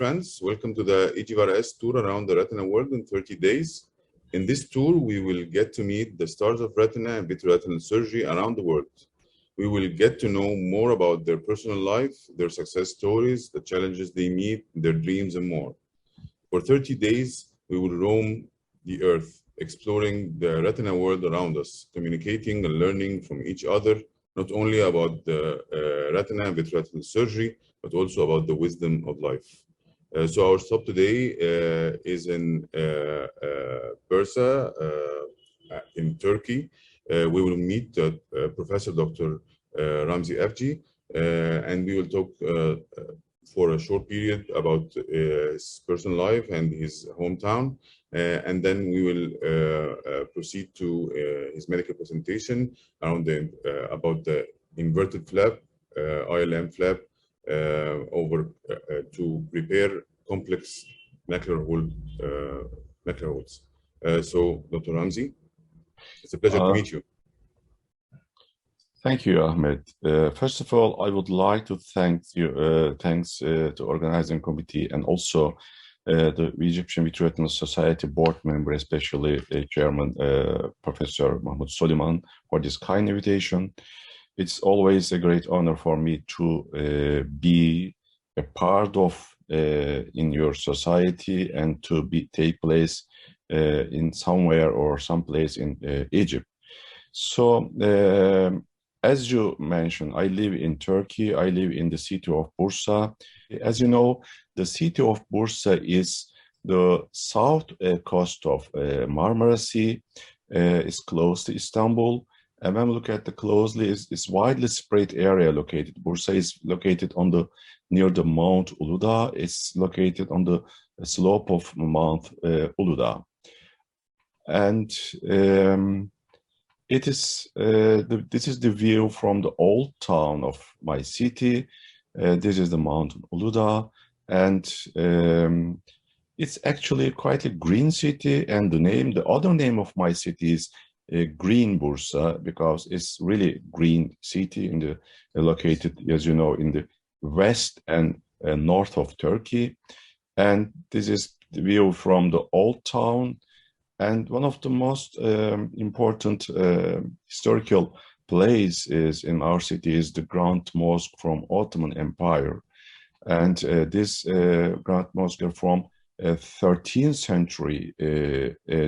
friends. Welcome to the EGVRS tour around the retina world in 30 days. In this tour, we will get to meet the stars of retina and vitreoretinal surgery around the world. We will get to know more about their personal life, their success stories, the challenges they meet, their dreams, and more. For 30 days, we will roam the earth, exploring the retina world around us, communicating and learning from each other, not only about the retina and vitreoretinal surgery, but also about the wisdom of life. So our stop today is in Bursa in Turkey. We will meet Professor Dr. Ramzi Efci, and we will talk for a short period about his personal life and his hometown. And then we will proceed to his medical presentation around about the inverted flap, ILM flap, to repair complex macular holes. So, Dr. Ramzi, it's a pleasure to meet you. Thank you, Ahmed. First of all, I would like to thank you, thanks to organizing committee and also the Egyptian Vitreoretinal Society board member, especially the chairman, Professor Mahmoud Soliman, for this kind invitation. It's always a great honor for me to be a part of in your society and to take place in somewhere or someplace in Egypt. So, as you mentioned, I live in Turkey. I live in the city of Bursa. As you know, the city of Bursa is the south coast of Marmara Sea. It's close to Istanbul. And when we look at the closely, it's widely spread area located. Bursa is located on the near the Mount Uludağ. It's located on the slope of Mount Uludağ. And it is this is the view from the old town of my city. This is the mountain Uludağ, and it's actually quite a green city. And the other name of my city is Green Bursa, because it's really green city in the located, as you know, in the west and north of Turkey. And this is the view from the old town. And one of the most important historical places in our city is the Grand Mosque from Ottoman Empire. And this Grand Mosque from 13th century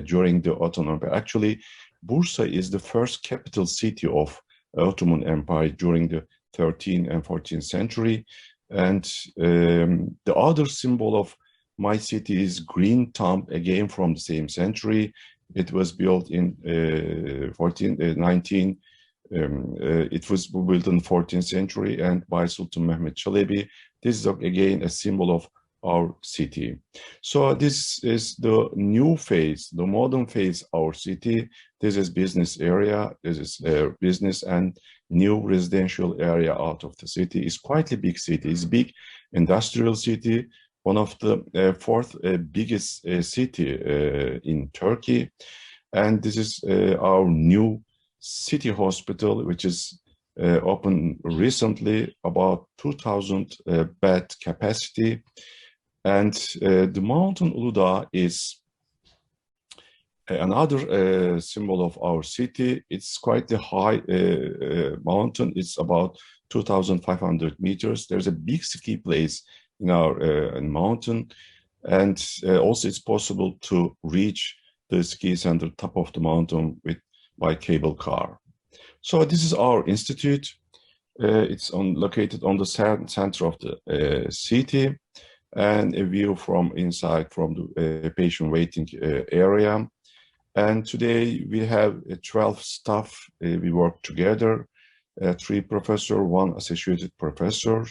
during the Ottoman Empire. Actually, Bursa is the first capital city of Ottoman Empire during the 13th and 14th century. And the other symbol of my city is Green Tomb, again from the same century. It was built in it was built in the 14th century and by Sultan Mehmed Çelebi. This is again a symbol of our city. So this is the new phase, the modern phase of our city. This is business area. This is business and new residential area out of the city. It's quite a big city. It's a big industrial city. One of the fourth biggest city in Turkey. And this is our new city hospital, which is opened recently, about 2,000 bed capacity. And the mountain Uludağ is another symbol of our city. It's quite a high mountain. It's about 2,500 meters. There's a big ski place in our mountain, and also it's possible to reach the ski center top of the mountain by cable car. So this is our institute. It's located on the center of the city, and a view from inside from the patient waiting area. And today we have 12 staff. We work together, 3 professors, 1 associated professor.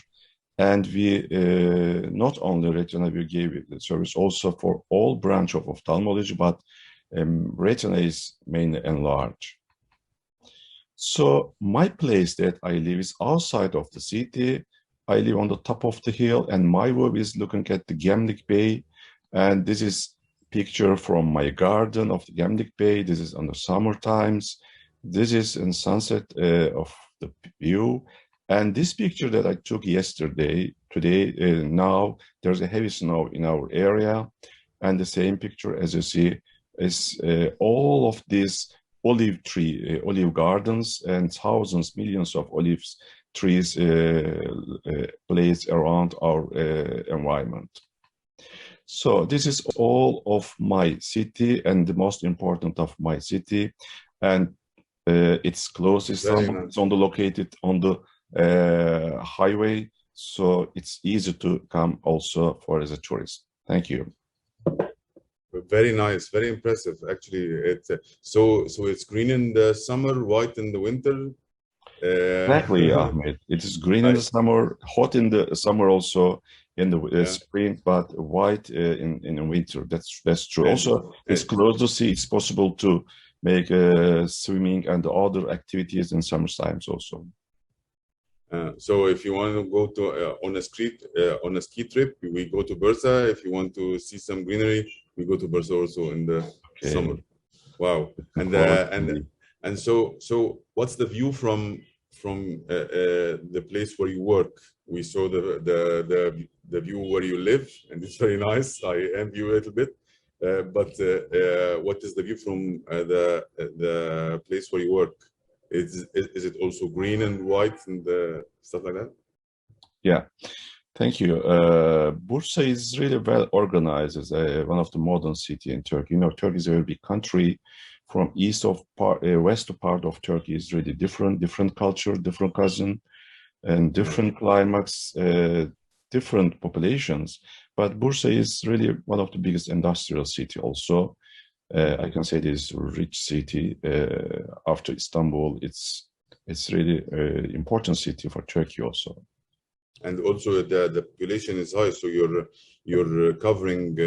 And we not only retina, we gave the service also for all branch of ophthalmology, but retina is mainly enlarged. So my place that I live is outside of the city. I live on the top of the hill, and my view is looking at the Gemlik Bay. And this is picture from my garden of the Gemlik Bay. This is on the summer times. This is in sunset of the view. And this picture that I took yesterday, today, now there's a heavy snow in our area. And the same picture, as you see, is all of these olive gardens and thousands, millions of olive trees placed around our environment. So this is all of my city and the most important of my city. And it's close to Istanbul. It's located on the highway, so it's easy to come also for as a tourist. Thank you. Very nice, very impressive. Actually, it's so it's green in the summer, white in the winter. Exactly, Ahmed. It is green in the summer, hot in the summer, also in the spring, but white in the winter. That's true. And, also, it's close to sea. It's possible to make swimming and other activities in summer times also. So if you want to go to on a ski trip, we go to Bursa. If you want to see some greenery, we go to Bursa also in the summer. Wow! And so what's the view from the place where you work? We saw the view where you live, and it's very nice. I envy you a little bit. But what is the view from the place where you work? Is it also green and white and stuff like that? Yeah, thank you. Bursa is really well organized as one of the modern city in Turkey. You know, Turkey is a very big country. From west part of Turkey is really different culture, different cousin, and different climates, different populations. But Bursa is really one of the biggest industrial city also. I can say this rich city after Istanbul. It's really an important city for Turkey also. And also the population is high, so you're covering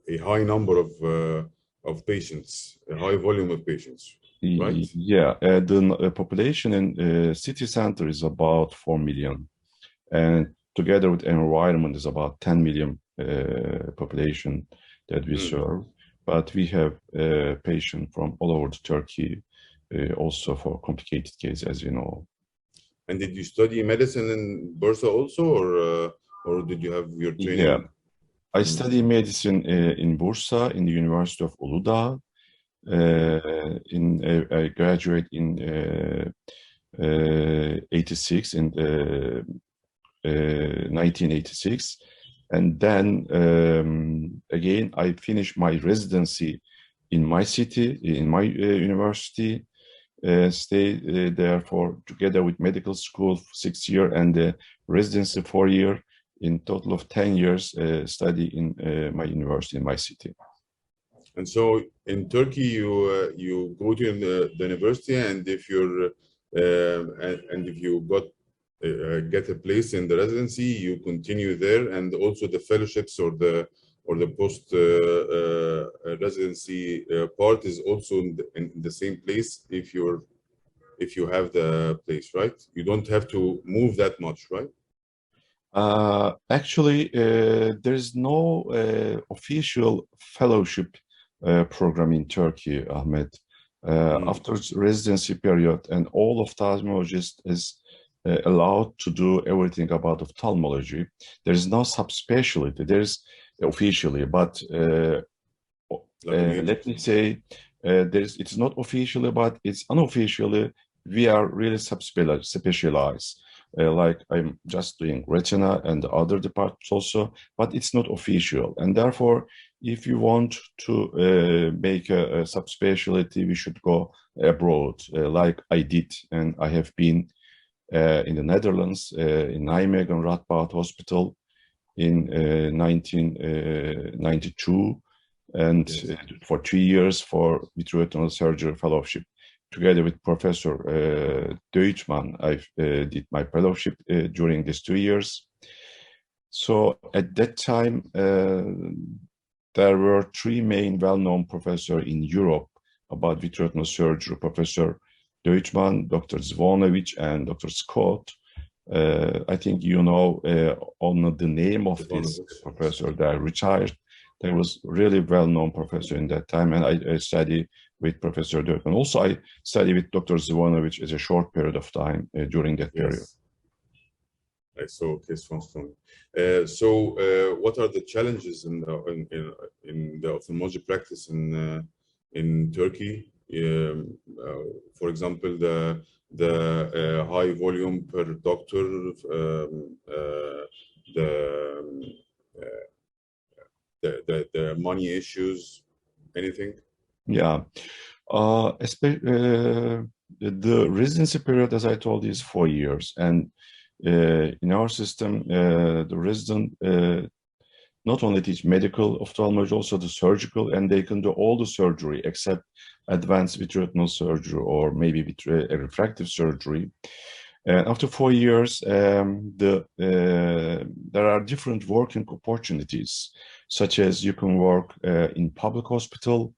a high number of patients, a high volume of patients, right? Yeah, the population in city center is about 4 million, and together with environment is about 10 million population that we serve. But we have patients from all over Turkey, also for complicated cases, as you know. And did you study medicine in Bursa also, or did you have your training? Yeah, I studied medicine in Bursa, in the University of Uludağ. I graduated in 86, in 1986. And then again, I finished my residency in my city, in my university, stayed there together with medical school 6 years and the residency 4 years, in total of 10 years study in my university, in my city. And so in Turkey, you go to the university, and if you're and if you get a place in the residency, you continue there, and also the fellowships or the post residency part is also in the same place if you have the place, right? You don't have to move that much, right? Actually, there is no official fellowship program in Turkey, Ahmed. After residency period, and all ophthalmologists is allowed to do everything about ophthalmology. There is no subspecialty. There is officially, but let me say, it's not officially, but it's unofficially. We are really specialized. Like I'm just doing retina and other departments also, but it's not official. And therefore, if you want to make a subspecialty, we should go abroad, like I did, and I have been in the Netherlands, in Nijmegen Radboud Hospital in 1992, and for 3 years for vitreoretinal surgery fellowship. Together with Professor Deutschmann, I did my fellowship during these 2 years. So at that time, there were 3 main well-known professors in Europe about vitreoretinal surgery: Professor Deutschmann, Dr. Zvonevich, and Dr. Scott. I think you know on the name of this professor. They retired. There was really well-known professor in that time, and I studied with Professor Dörtman. Also, I studied with Dr. Zvanovic as a short period of time during that period. I saw case from Stone. What are the challenges in the ophthalmology practice in Turkey? For example, the high volume per doctor, the money issues, anything? Yeah, the residency period, as I told you, is 4 years, and in our system, the resident not only teach medical ophthalmology, also the surgical, and they can do all the surgery except advanced vitreoretinal surgery or maybe a refractive surgery. After 4 years, there are different working opportunities, such as you can work in public hospital,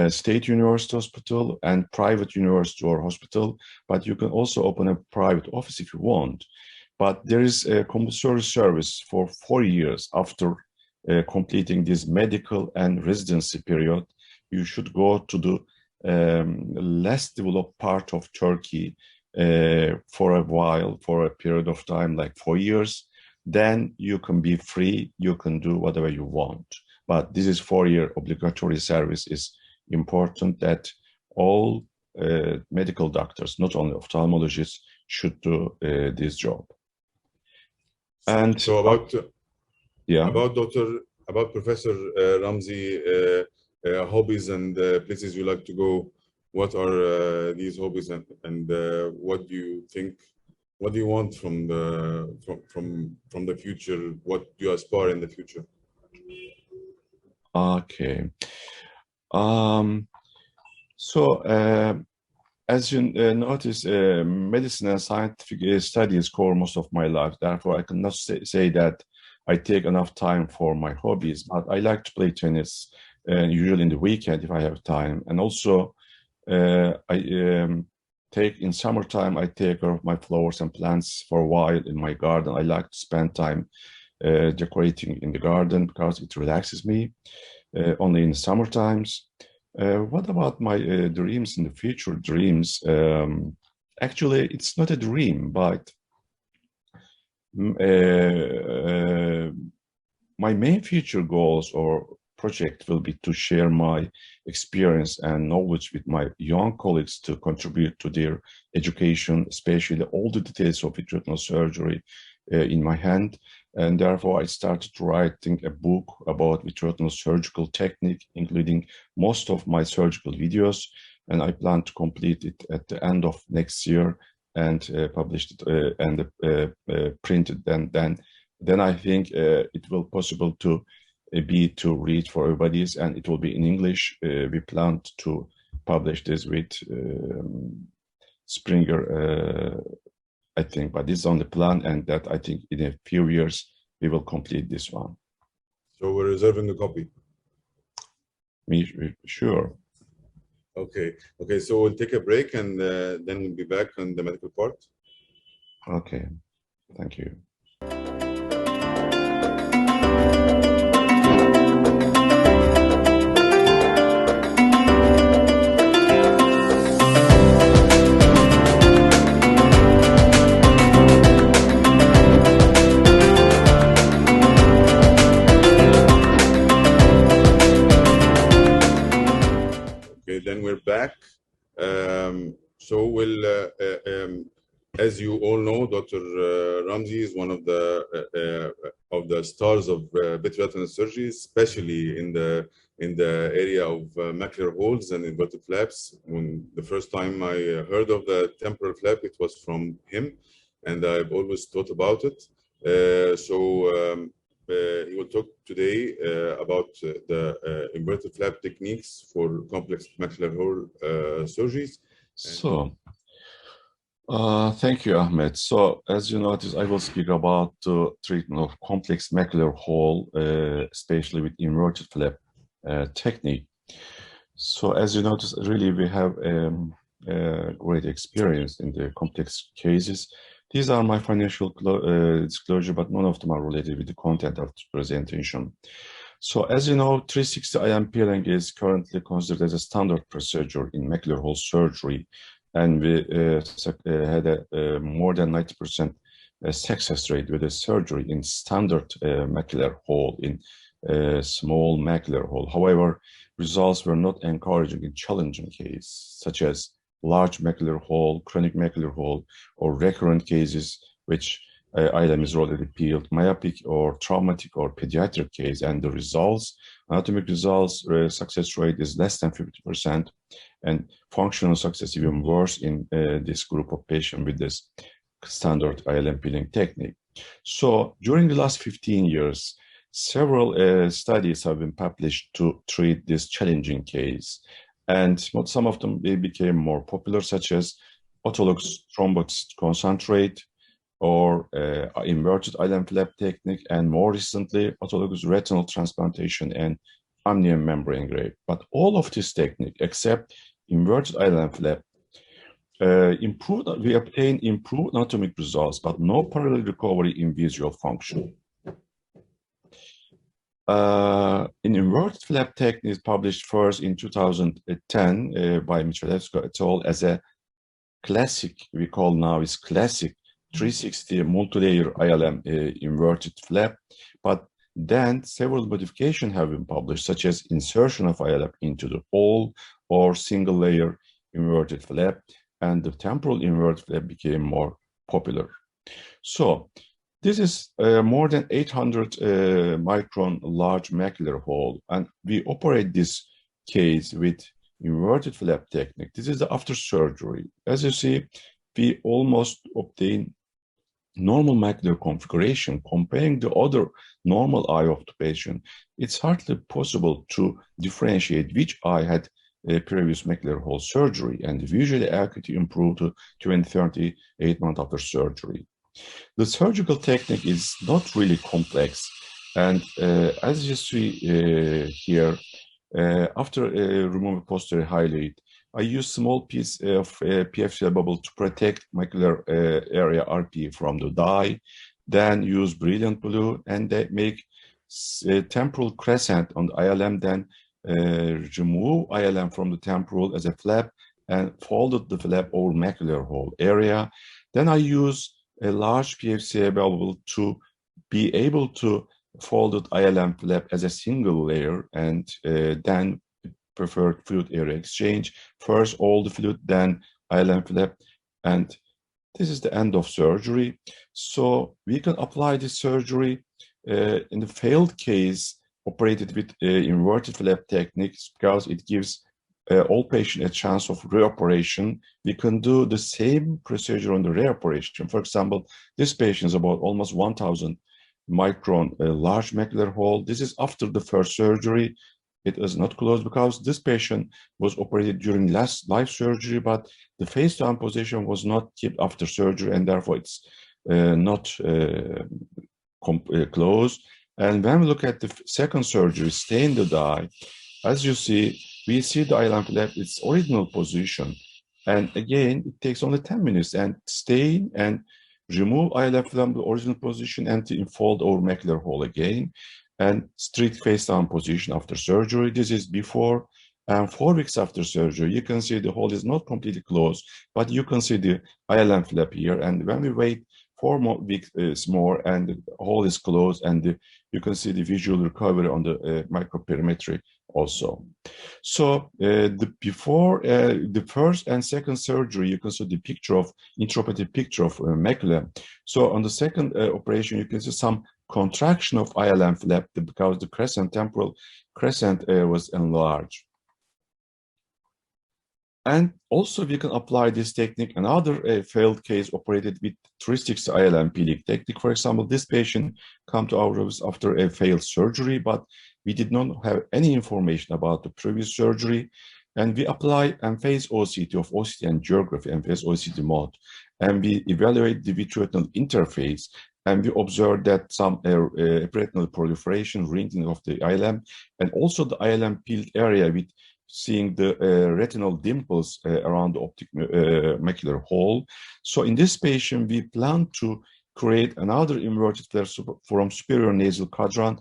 state university hospital, and private university or hospital, but you can also open a private office if you want. But there is a compulsory service for 4 years after completing this medical and residency period. You should go to the less developed part of Turkey for a while, for a period of time, like 4 years. Then you can be free, you can do whatever you want. But this is 4-year obligatory service is important that all medical doctors, not only ophthalmologists, should do this job. And so about Professor Ramzi, hobbies and places you like to go. What are these hobbies, and what do you think? What do you want from the future? What do you aspire in the future? Okay. As you notice, medicine and scientific studies core most of my life. Therefore, I cannot say that I take enough time for my hobbies, but I like to play tennis, usually in the weekend if I have time. And also, in summertime, I take care of my flowers and plants for a while in my garden. I like to spend time decorating in the garden because it relaxes me, only in the summer times. What about my dreams in the future? Dreams, actually, it's not a dream, but my main future goals or project will be to share my experience and knowledge with my young colleagues to contribute to their education, especially all the details of vitreoretinal surgery in my hand. And therefore, I started writing a book about vitreoretinal surgical technique, including most of my surgical videos. And I plan to complete it at the end of next year and publish it and print it. Then I think it will possible to read for everybody, and it will be in English. We plan to publish this with Springer, I think, but this is on the plan, and that I think in a few years we will complete this one. So we're reserving a copy. Sure. Okay. So we'll take a break, and then we'll be back on the medical part. Okay. Thank you. Then we're back. So we'll, as you all know, Dr. Ramzi is one of the stars of vitreoretinal surgery, especially in the area of macular holes and inverted flaps. When the first time I heard of the temporal flap, it was from him, and I've always thought about it. He will talk today about the inverted flap techniques for complex macular hole surgeries. So, thank you, Ahmed. So, as you notice, I will speak about the treatment of complex macular hole, especially with inverted flap technique. So, as you notice, really we have great experience in the complex cases. These are my financial disclosure, but none of them are related with the content of the presentation. So as you know, 360 IM peeling is currently considered as a standard procedure in macular hole surgery. And we had a more than 90% success rate with the surgery in standard macular hole, in small macular hole. However, results were not encouraging in challenging cases, such as large macular hole, chronic macular hole, or recurrent cases, which ILM is already peeled, myopic or traumatic or pediatric case, and the results, anatomic results, success rate is less than 50%, and functional success even worse in this group of patients with this standard ILM peeling technique. So during the last 15 years, several studies have been published to treat this challenging case. And some of them they became more popular, such as autologous thrombotic concentrate or inverted ILM flap technique, and more recently, autologous retinal transplantation and amnion membrane graft. But all of this technique, except inverted ILM flap, we obtain improved anatomic results, but no parallel recovery in visual function. In inverted flap technique, published first in 2010 by Michalewska et al. As a classic, we call now is classic 360 multi-layer ILM inverted flap, but then several modifications have been published, such as insertion of ILM into the whole or single layer inverted flap, and the temporal inverted flap became more popular. So this is more than 800 micron large macular hole, and we operate this case with inverted flap technique. This is the after surgery. As you see, we almost obtain normal macular configuration. Comparing the other normal eye of the patient, it's hardly possible to differentiate which eye had a previous macular hole surgery, and the visual acuity improved to 20-38 months after surgery. The surgical technique is not really complex, and as you see here, after removing posterior highlight, I use small piece of PFCL bubble to protect macular area RP from the dye, then use brilliant blue, and they make temporal crescent on the ILM, then remove ILM from the temporal as a flap and folded the flap over macular hole area. Then I use a large PFCA bubble to be able to fold the ILM flap as a single layer, and then preferred fluid area exchange. First all the fluid, then ILM flap, and this is the end of surgery. So we can apply this surgery in the failed case operated with inverted flap techniques, because it gives all patients a chance of reoperation. We can do the same procedure on the reoperation. For example, this patient is about almost 1,000 micron large macular hole. This is after the first surgery. It is not closed because this patient was operated during last life surgery, but the face-down position was not kept after surgery, and therefore it's not closed. And when we look at the second surgery, stain the dye, as you see, we see the ILM flap its original position. And again, it takes only 10 minutes, and stain and remove ILM from the original position and to enfold over macular hole again, and strict face-down position after surgery. This is before, and 4 weeks after surgery. You can see the hole is not completely closed, but you can see the ILM flap here. And when we wait 4 more weeks more, and the hole is closed, and you can see the visual recovery on the microperimetry also. So before the first and second surgery, you can see the picture of intraoperative picture of macula. So on the second operation, you can see some contraction of ILM flap because the crescent, temporal crescent was enlarged. And also we can apply this technique. Another failed case operated with 360 ILM peeling technique. For example, this patient come to our office after a failed surgery, but we did not have any information about the previous surgery. And we apply EMPHASE OCT of OCT angiography, EMPHASE OCT mode, and we evaluate the vitreoretinal interface. And we observe that some retinal proliferation, wrinkling of the ILM, and also the ILM peeled area with seeing the retinal dimples around the optic macular hole. So in this patient, we plan to create another inverted flap from superior nasal quadrant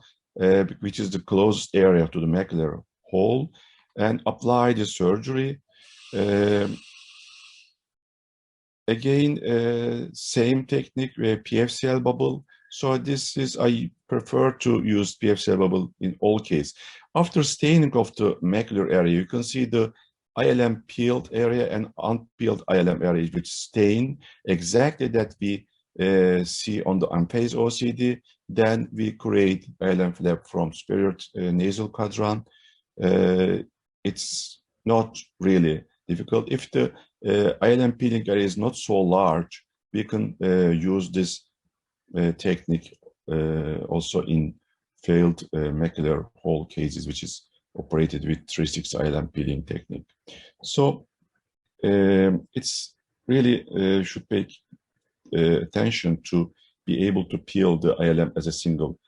which is the closest area to the macular hole, and apply the surgery. Again, same technique, PFCL bubble. So this is, I prefer to use PFCL bubble in all cases. After staining of the macular area, you can see the ILM peeled area and unpeeled ILM area, which stain exactly that we see on the unphased OCT. Then we create ILM flap from superior nasal quadrant. It's not really difficult. If the ILM peeling area is not so large, we can use this technique also in failed macular hole cases, which is operated with 3/6 ILM peeling technique. So it's really should pay attention to be able to peel the ILM as a single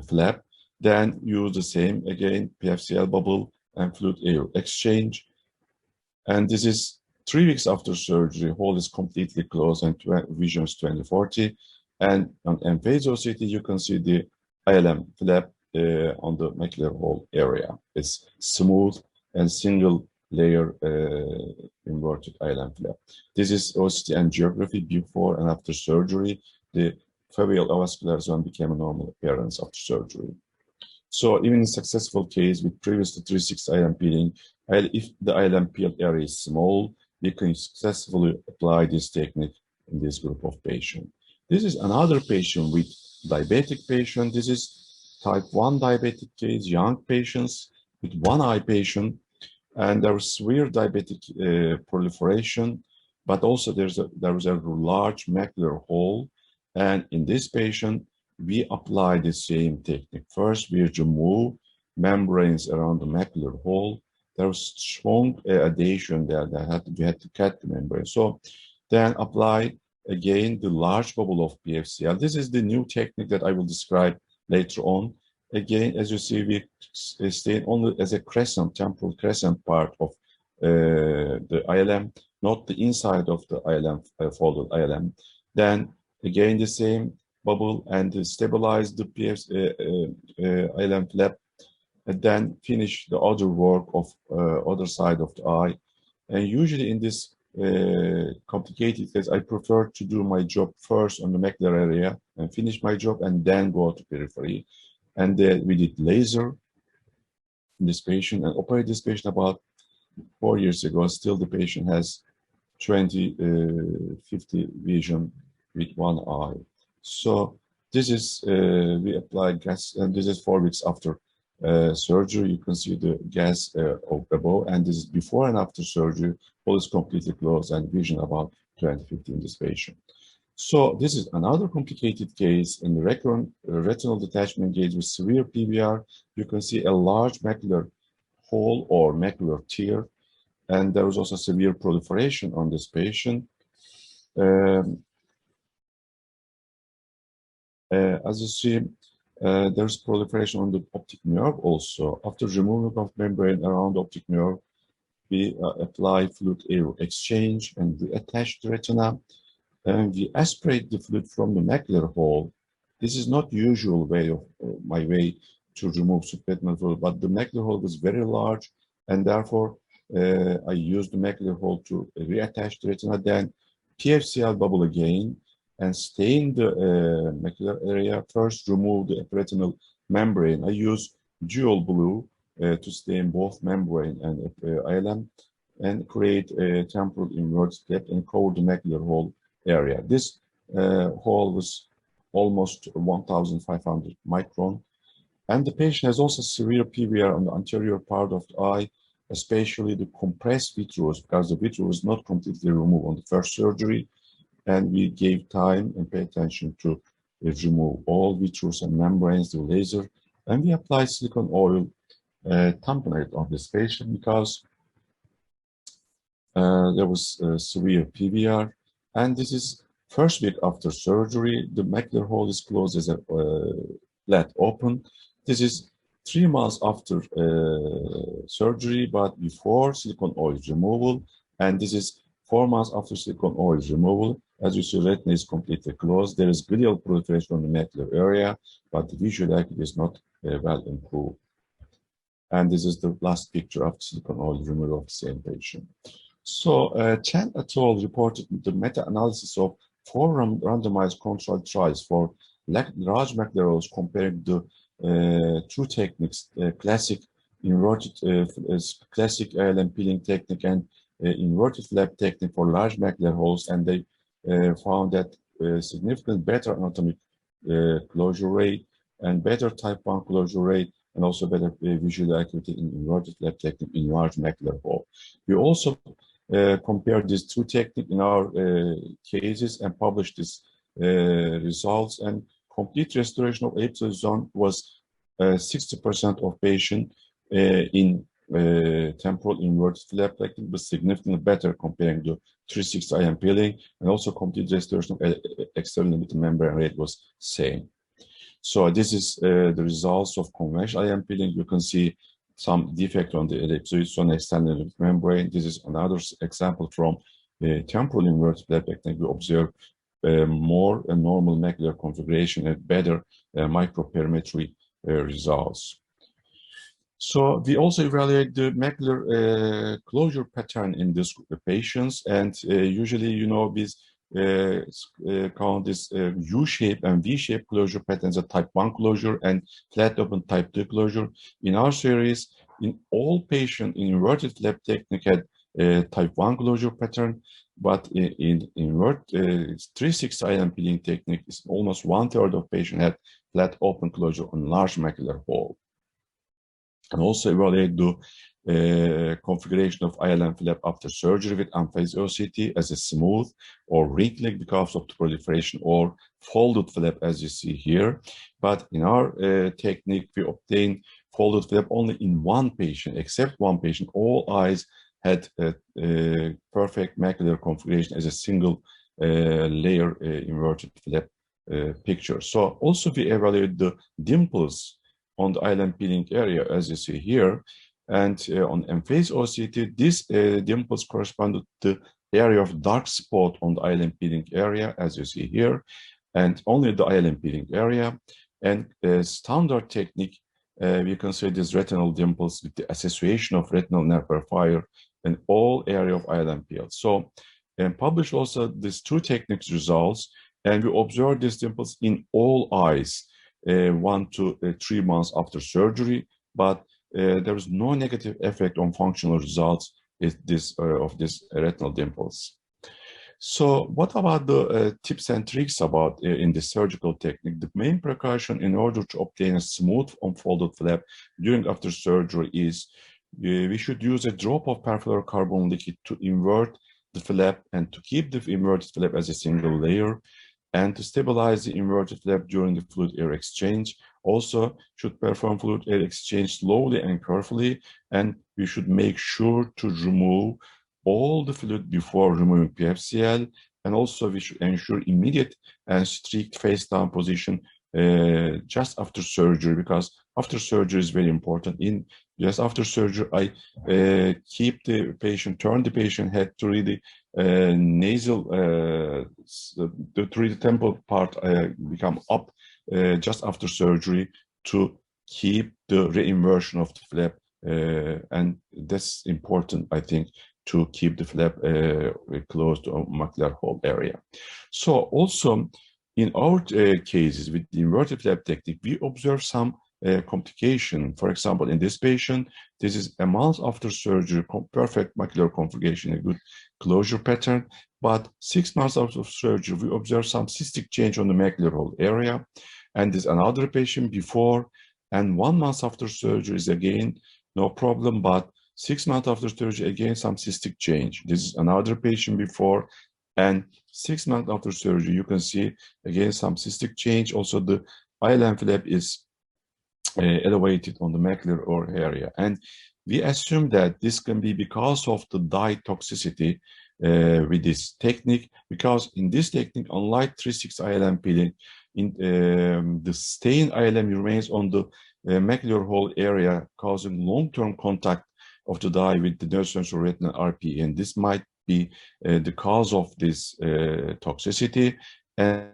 flap. Then use the same again, PFCL bubble and fluid air exchange. And this is 3 weeks after surgery, hole is completely closed and vision is 20/40. And on unphased OCT, you can see the ILM flap on the macular hole area. It's smooth and single layer inverted ILM flap. This is OCT angiography before and after surgery. The foveal avascular zone became a normal appearance after surgery. So even in successful case with previous 3/6 ILM peeling, if the ILM peeled area is small, we can successfully apply this technique in this group of patients. This is another patient with diabetic patient. This is type 1 diabetic case, young patients with one eye patient, and there was severe diabetic proliferation, but also there was a large macular hole. And in this patient, we apply the same technique. First, we remove membranes around the macular hole. There was strong adhesion there that we had to cut the membrane. So then apply again the large bubble of PFCL. This is the new technique that I will describe later on. Again, as you see, we stain only as a crescent, temporal crescent part of the ILM, not the inside of the ILM, folded ILM. Then again, the same bubble and stabilize the ILM flap, and then finish the other work of other side of the eye. And usually in this complicated case, I prefer to do my job first on the macular area and finish my job and then go to periphery. And then we did laser in this patient and operated this patient about 4 years ago. Still the patient has 20/50 vision with one eye. So this is, we apply gas, and this is 4 weeks after surgery. You can see the gas above, and this is before and after surgery. All is completely closed and vision about 20/50 in this patient. So this is another complicated case in the recurrent retinal detachment case with severe PVR. You can see a large macular hole or macular tear, and there was also severe proliferation on this patient. As you see, there's proliferation on the optic nerve also. After removal of membrane around the optic nerve, we apply fluid air exchange and we attach the retina and we aspirate the fluid from the macular hole. This is not usual way of my way to remove subretinal fluid, but the macular hole was very large, and therefore I used the macular hole to reattach the retina, then PFCL bubble again, and stain the macular area. First, remove the retinal membrane. I use dual blue to stain both membrane and ILM, and create a temporal inverted flap and cover the macular hole area. This hole was almost 1,500 micron, and the patient has also severe PVR on the anterior part of the eye, especially the compressed vitreous, because the vitreous was not completely removed on the first surgery. And we gave time and pay attention to remove all vitreous and membranes, the laser, and we applied silicone oil tamponade on this patient because there was severe PVR. And this is first week after surgery. The macular hole is closed as a flat open. This is 3 months after surgery, but before silicone oil removal. And this is 4 months after silicone oil removal. As you see, retina is completely closed. There is glial proliferation on the macular area, but the visual acuity is not well improved. And this is the last picture of silicone oil removal of the same patient. So Chen et al. Reported the meta-analysis of 4 randomized controlled trials for large macular holes comparing the two techniques, classic inverted classic ILM peeling technique and inverted flap technique for large macular holes, and they found that significant better anatomic closure rate and better type 1 closure rate, and also better visual acuity in inverted flap technique in large macular hole. We also compared these two techniques in our cases and published these results, and complete restoration of ellipsoid zone was 60% of patients in temporal inverted flap technique, but significantly better comparing to 3/6 IM peeling, and also complete restoration of external limited membrane rate was same. So this is the results of conventional IM peeling. You can see some defect on the ellipsoid zone external limited membrane. This is another example from temporal inverted flap technique. We observe more normal macular configuration and better microperimetry results. So we also evaluate the macular closure pattern in these patients, and usually, you know, these count this U-shape and V-shape closure patterns, a type 1 closure and flat open type 2 closure. In our series, in all patients in inverted flap technique had type 1 closure pattern, but in invert 3/6 IM peeling technique, is almost 1/3 of patients had flat open closure on large macular hole. And also evaluate the configuration of ILM flap after surgery with unphased OCT as a smooth or wrinkly because of the proliferation, or folded flap as you see here. But in our technique, we obtain folded flap only in one patient, except one patient. All eyes had perfect macular configuration as a single layer inverted flap picture. So also we evaluate the dimples on the ILM peeling area, as you see here, and on emphased OCT, these dimples correspond to the area of dark spot on the ILM peeling area, as you see here, and only the ILM peeling area. And standard technique, we can see these retinal dimples with the association of retinal nerve fire in all area of ILM peel. So, and publish also these two techniques results, and we observe these dimples in all eyes 1 to 3 months after surgery, but there is no negative effect on functional results of these retinal dimples. So what about the tips and tricks about in the surgical technique? The main precaution in order to obtain a smooth unfolded flap during after surgery is we should use a drop of perfluorocarbon liquid to invert the flap and to keep the inverted flap as a single layer, and to stabilize the inverted flap during the fluid air exchange. Also should perform fluid air exchange slowly and carefully, and we should make sure to remove all the fluid before removing PFCL, and also we should ensure immediate and strict face down position just after surgery, because after surgery is very important. Just after surgery, I keep the patient, turn the patient head to really nasal, to really the temple part become up just after surgery to keep the reinversion of the flap, and that's important, I think, to keep the flap close to macular hole area. So also in our cases with the inverted flap technique, we observe some complication. For example, in this patient, this is a month after surgery, perfect macular configuration, a good closure pattern. But 6 months after surgery, we observe some cystic change on the macular hole area. And there's another patient before, and 1 month after surgery is again no problem, but 6 months after surgery, again some cystic change. This is another patient before, and 6 months after surgery, you can see again some cystic change. Also, the ILM flap is elevated on the macular area, and we assume that this can be because of the dye toxicity with this technique, because in this technique, unlike 3/6 ILM peeling, the stain ILM remains on the macular hole area, causing long-term contact of the dye with the nerve central retinal RPE, and this might be the cause of this toxicity, and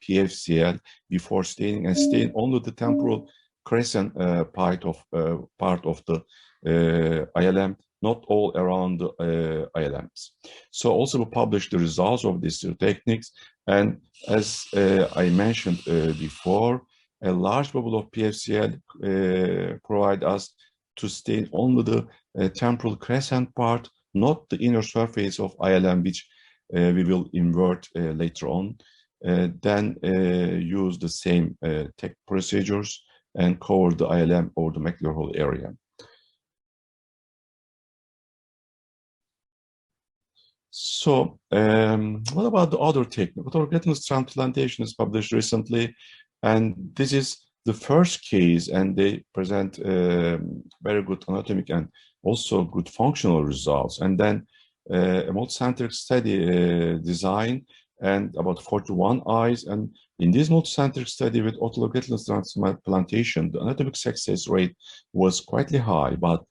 PFCL before staining, and stain only the temporal crescent part of the ILM, not all around the ILMs. So also we published the results of these two techniques, and as I mentioned before, a large bubble of PFCL provide us to stain only the temporal crescent part, not the inner surface of ILM, which we will invert later on. Then use the same tech procedures and cover the ILM or the macular hole area. So what about the other technique? Ototogic retinal transplantation is published recently, and this is the first case, and they present very good anatomic and also good functional results. And then a multicentric study design, and about 41 eyes. And in this multicentric study with ototogic retinal transplantation, the anatomic success rate was quite high, but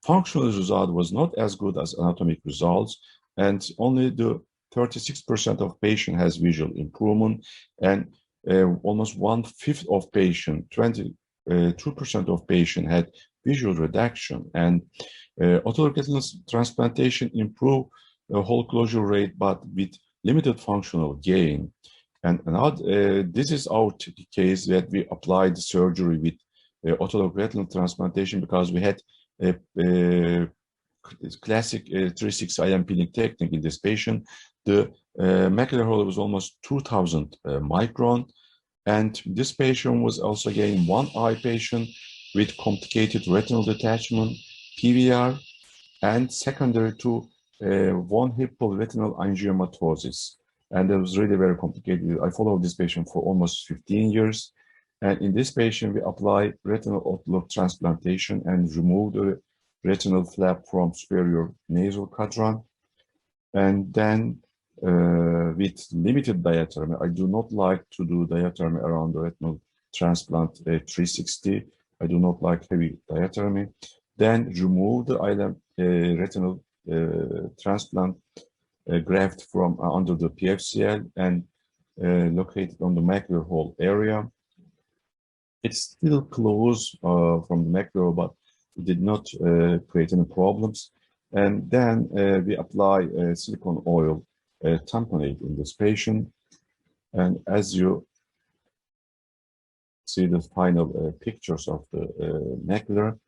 functional result was not as good as anatomic results. And only the 36% of patient has visual improvement, and almost 1/5 of patient, 22% of patient had visual reduction. And ototogic retinal transplantation improved the hole closure rate, but with limited functional gain. And this is our case that we applied surgery with ototogic retinal transplantation because we had a classic 3/6 ILM peeling technique in this patient. The macular hole was almost 2000 micron, and this patient was also again one eye patient with complicated retinal detachment, PVR, and secondary to von Hippel retinal angiomatosis. And it was really very complicated. I followed this patient for almost 15 years. And in this patient, we applied retinal ototogic transplantation and removed the retinal flap from superior nasal quadrant. And then with limited diathermy, I do not like to do diathermy around the retinal transplant 360. I do not like heavy diathermy. Then remove the ILM retinal transplant graft from under the PFCL and located on the macular hole area. It's still close from the macular, but it did not create any problems. And then we apply silicone oil tamponade in this patient. And as you see the final pictures of the macular,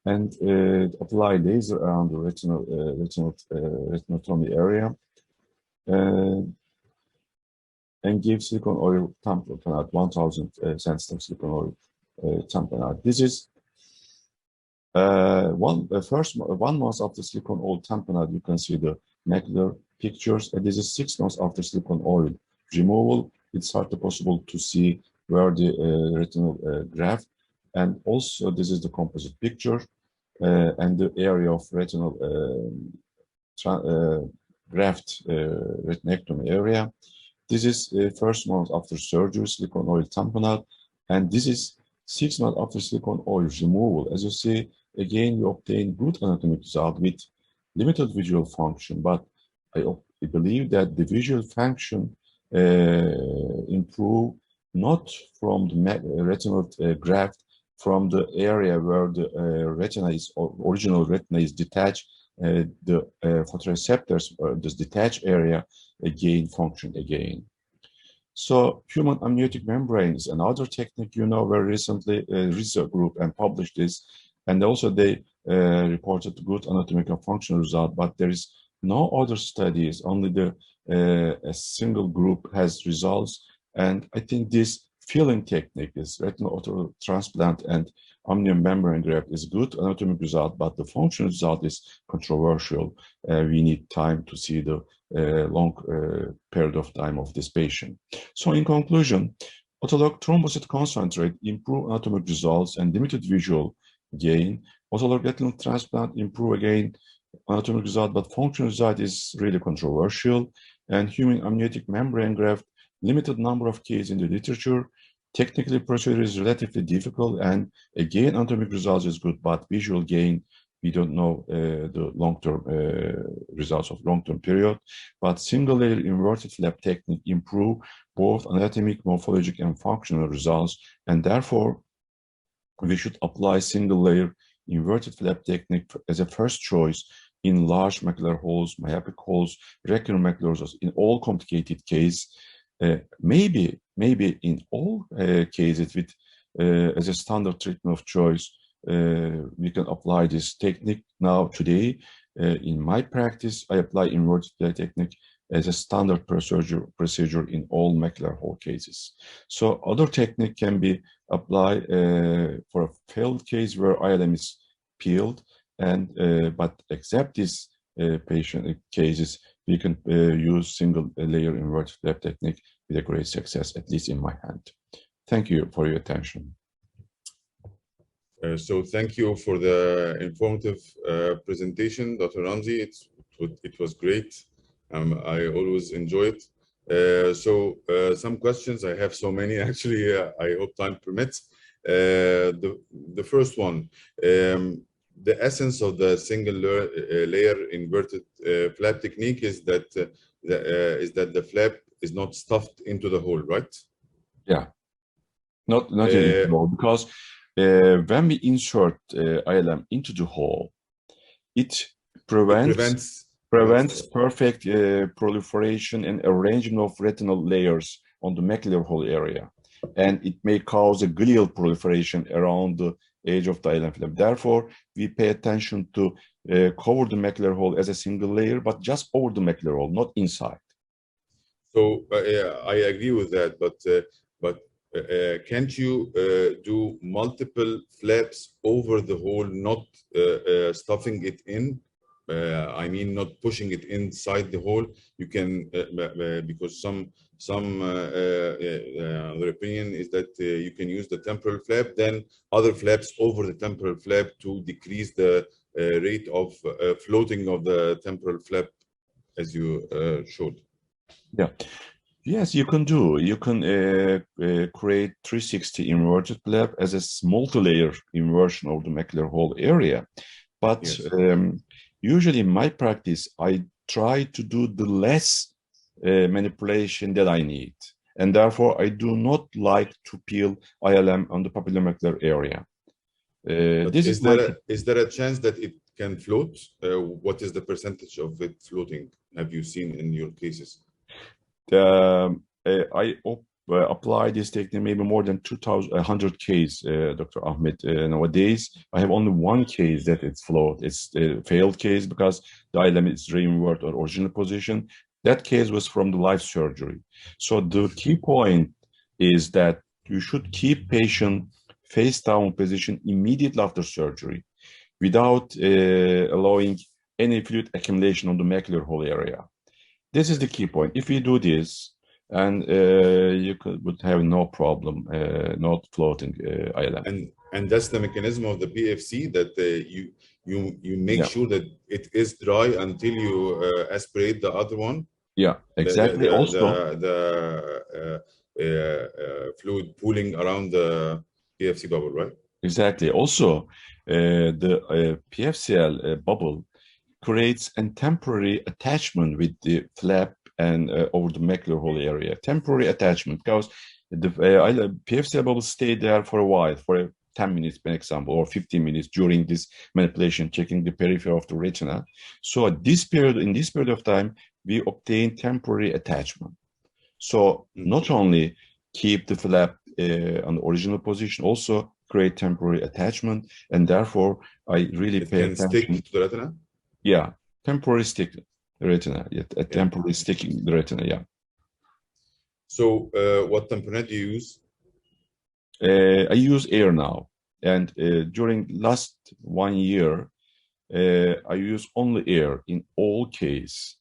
and apply laser around the retinotomy area, and give silicone oil tamponade, 1000 sensitive silicone oil tamponade. This is first 1 month after silicone oil tamponade. You can see the macular pictures, and this is 6 months after silicone oil removal. It's hardly possible to see where the retinal graft, and also this is the composite picture and the area of retinal graft retinectomy area. This is first month after surgery, silicone oil tamponade, and this is 6 months after silicone oil removal. As you see, again, you obtain good anatomic result with limited visual function, but I believe that the visual function improve not from the retinal graft, from the area where the retina is, original retina is detached. The photoreceptors, or this detached area, gain function again. So human amniotic membrane is another technique, you know, very recently research group and published this, and also they reported good anatomical functional result, but there is no other studies, only the a single group has results. And I think this filling technique, this retinal ototogic transplant and amnion membrane graft, is good anatomic result, but the functional result is controversial. We need time to see the long period of time of this patient. So in conclusion, ototogic thrombocyte concentrate improve anatomic results and limited visual gain. Ototogic retinal transplant improve again anatomic result, but functional result is really controversial. And human amniotic membrane graft, limited number of cases in the literature, Technically, procedure is relatively difficult, and again, anatomic results is good, but visual gain, we don't know the long-term results of long-term period. But single-layer inverted flap technique improve both anatomic, morphologic, and functional results, and therefore we should apply single-layer inverted flap technique as a first choice in large macular holes, myopic holes, recurrent macular holes, in all complicated cases. Maybe in all cases with as a standard treatment of choice, we can apply this technique. Now today, in my practice, I apply inverted flap technique as a standard procedure in all macular hole cases. So other technique can be applied for a failed case where ILM is peeled, and but except this patient cases, we can use single layer inverted flap technique with a great success, at least in my hand. Thank you for your attention. So thank you for the informative presentation, Dr. Ramzi. It was great. I always enjoy it. Some questions. I have so many actually. I hope time permits. The first one. The essence of the single layer inverted flap technique is that the flap is not stuffed into the hole, right? Yeah, not into the hole, because when we insert ILM into the hole, it prevents perfect proliferation and arrangement of retinal layers on the macular hole area, and it may cause a glial proliferation around the edge of the ILM flap. Therefore, we pay attention to cover the macular hole as a single layer, but just over the macular hole, not inside. So I agree with that, but can't you do multiple flaps over the hole, not stuffing it in? I mean, not pushing it inside the hole. You can because some other opinion is that you can use the temporal flap, then other flaps over the temporal flap to decrease the rate of floating of the temporal flap, as you showed. Yeah. Yes, you can do. You can create 360 inverted flap as a multi-layer inversion of the macular hole area. But yes. Usually in my practice, I try to do the less manipulation that I need. And therefore, I do not like to peel ILM on the papillomacular area. Is there a chance that it can float? What is the percentage of it floating? Have you seen in your cases? I apply this technique maybe more than 2,100 cases, Dr. Ahmed. Nowadays, I have only one case that it's float. It's a failed case because the ILM is reinvert or original position. That case was from the live surgery. So the key point is that you should keep patient face down position immediately after surgery without allowing any fluid accumulation on the macular hole area. This is the key point. If you do this, and you would have no problem not floating ILM. And that's the mechanism of the PFC, that you make sure that it is dry until you aspirate the other one. Yeah, exactly. The fluid pooling around the PFC bubble, right? Exactly. Also, the PFCL bubble creates a temporary attachment with the flap and over the macular hole area. Temporary attachment, because the PFCL bubble stay there for a while, for 10 minutes, for example, or 15 minutes during this manipulation, checking the periphery of the retina. So in this period of time, we obtain temporary attachment. So not only keep the flap on the original position, also create temporary attachment, and therefore I really pay attention. Stick to the retina? Yeah, temporary stick the retina. Temporary sticking the retina. Yeah. So, what tamponade do you use? I use air now, and during last 1 year, I use only air in all cases.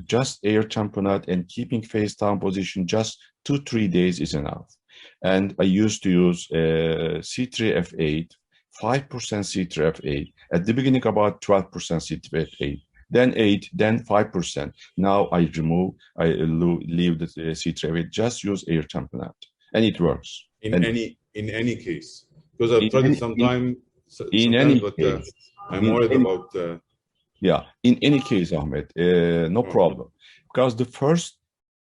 Just air tamponade and keeping face down position just 2-3 days is enough. And I used to use C3F8, 5% C3F8. At the beginning, about 12% C3F8, then 8, then 5%. Now I leave the C3F8, just use air tamponade. and it works. In And any case, because I've tried it sometimes, any but case, I'm worried about. Yeah, in any case, Ahmed, no problem. Because the first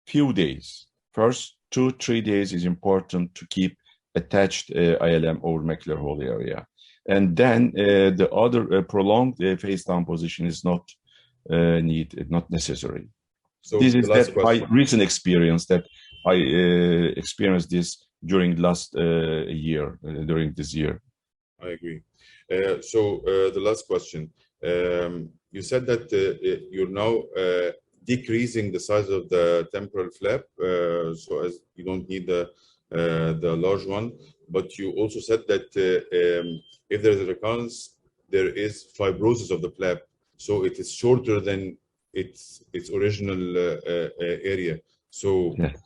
few days, first 2-3 days is important to keep attached ILM over macular hole area. And then the other prolonged face down position is not needed, not necessary. So this is that my question. recent experience that I experienced this during last year, during this year. I agree. So the last question. You said that you're now decreasing the size of the temporal flap, so as you don't need the large one. But you also said that if there is a recurrence, there is fibrosis of the flap, so it is shorter than its original area. So Yes.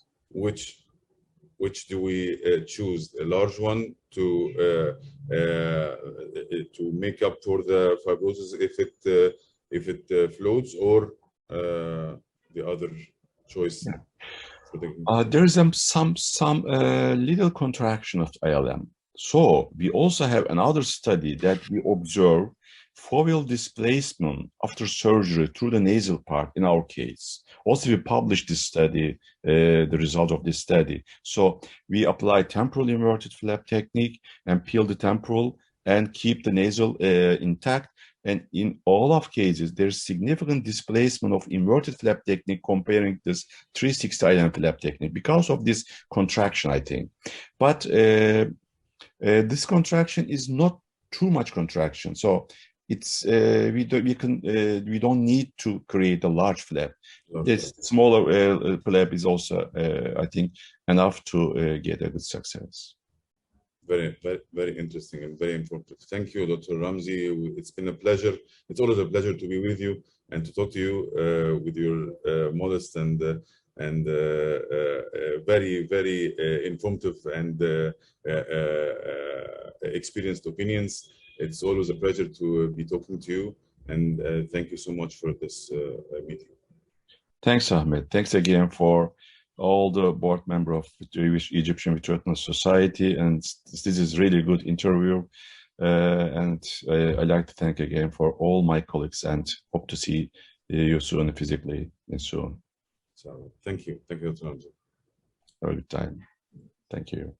which do we choose? A large one to make up for the fibrosis if it floats, or the other choice? Yeah. For the There is some little contraction of ILM. So we also have another study that we observe foveal displacement after surgery through the nasal part in our case. Also, we published this study, the result of this study. So we apply temporal inverted flap technique and peel the temporal and keep the nasal intact. And in all of cases, there's significant displacement of inverted flap technique comparing this 360 ILM flap technique because of this contraction, I think. But this contraction is not too much contraction. So it's we don't need to create a large flap. This smaller flap is also, I think, enough to get a good success. Very, very, very interesting and very informative. Thank you, Dr. Ramzi. It's been a pleasure. It's always a pleasure to be with you and to talk to you with your modest and very, very informative and experienced opinions. It's always a pleasure to be talking to you, and thank you so much for this meeting. Thanks, Ahmed. Thanks again for all the board member of the Egyptian Vitreoretinal Society, and this is really good interview. And I'd like to thank again for all my colleagues, and hope to see you soon physically and soon. So thank you, Dr. Ramzi. Have a good time. Thank you.